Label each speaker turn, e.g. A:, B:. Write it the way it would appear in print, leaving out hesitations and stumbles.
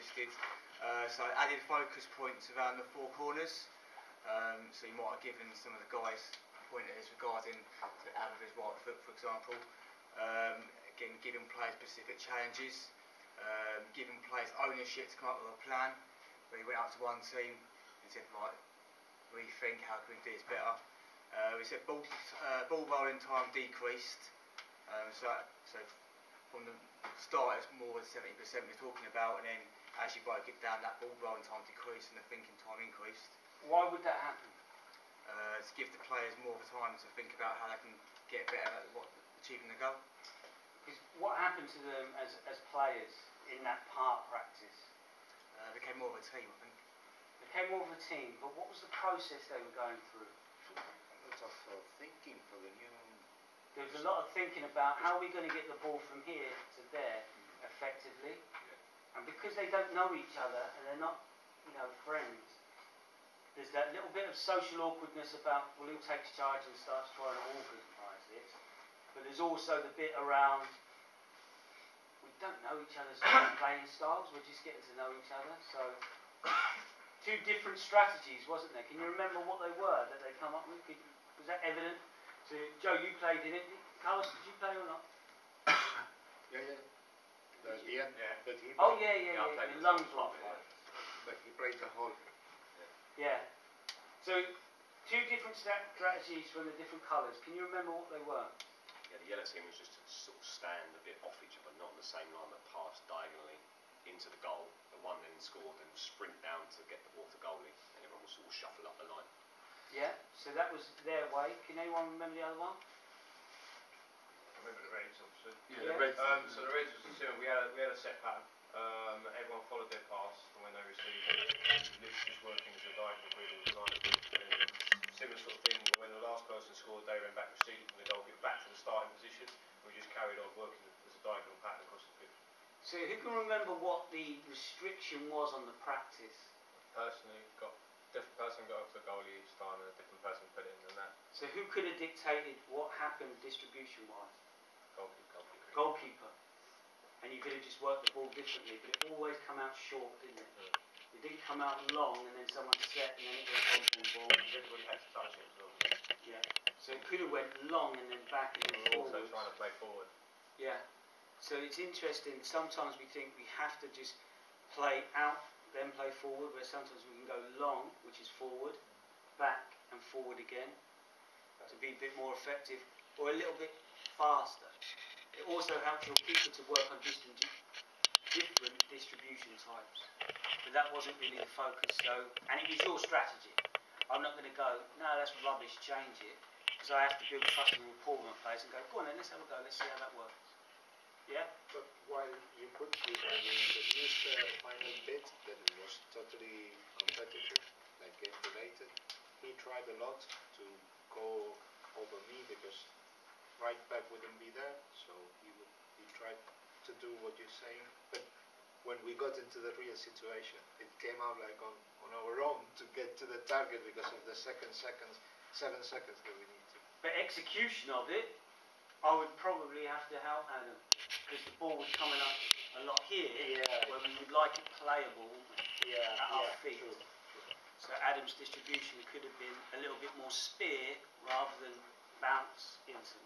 A: listed. So I added focus points around the four corners. So you might have given some of the guys pointers regarding the out of his right foot, for example. Again, giving players specific challenges, giving players ownership to come up with a plan. Where he went out to one team and said, right, rethink, how can we do this better? We said ball rolling time decreased. So from the start it's more than 70% we're talking about, and then as you broke it down, that ball rolling time decreased and the thinking time increased.
B: Why would that happen?
A: To give the players more time to think about how they can get better at achieving the goal.
B: Because what happened to them as players in that part practice?
A: They became more of a team, I think.
B: They became more of a team, but what was the process they were going through?
C: A lot of thinking for the new.
B: There was a lot of thinking about how are we going to get the ball from here to there effectively, and because they don't know each other and they're not, friends. There's that little bit of social awkwardness about, well, who takes charge and starts trying to organise this, but there's also the bit around we don't know each other's playing styles. We're just getting to know each other. So two different strategies, wasn't there? Can you remember what they were that they come up with? Was that evident? So, Joe, you played in it. Carlos, did you play or not?
C: Yeah. But he
B: Your lungs were off.
C: But he played the whole.
B: Yeah. So, two different strategies from the different colours. Can you remember what they were?
D: Yeah, the yellow team was just to sort of stand a bit off each other, not on the same line, but pass diagonally into the goal. The one then scored and sprint down to get the ball to goalie, and everyone will sort of shuffle up the line.
B: Yeah, so that was their way. Can anyone remember the other one?
E: I remember the Reds, obviously.
B: Yeah.
E: The Reds. So the Reds was similar. We had a set pattern. Everyone followed their pass, and when they received it, literally just working as a diagonal grid all the time. Similar sort of thing. When the last person scored, they went back, received from the goal, get back to the starting position. We just carried on working as a diagonal pattern across the pitch.
B: So who can remember what the restriction was on the practice?
E: Personally, different person got off the goalie each time, and a different person put it in than that.
B: So who could have dictated what happened distribution-wise?
E: Goalkeeper.
B: And you could have just worked the ball differently, but it always come out short, didn't it? It didn't come out long, and then someone set, and then it went on the ball.
E: Everybody had to touch it as well.
B: Yeah. So it could have went long and then back and then forward.
E: Also trying to play forward.
B: Yeah. So it's interesting. Sometimes we think we have to just play out, then play forward, where sometimes we can go long, which is forward, back and forward again, to be a bit more effective, or a little bit faster. It also helps your keeper to work on different distribution types. But that wasn't really the focus. So, and it was your strategy. I'm not going to go, no, that's rubbish, change it. Because I have to build trust and rapport with my players and go, go on then, let's have a go, let's see how that works. Yeah?
C: But while you put it, I mean, the final bit that was totally competitive, like game related, he tried a lot to go over me because right back wouldn't be there, so he tried to do what you're saying. But when we got into the real situation, it came out like on our own to get to the target because of the 7 seconds that we need to.
B: But execution of it, I would probably have to help Adam, because the ball was coming up a lot here, where we would like it playable at our feet. True. So Adam's distribution could have been a little bit more spear rather than bounce into.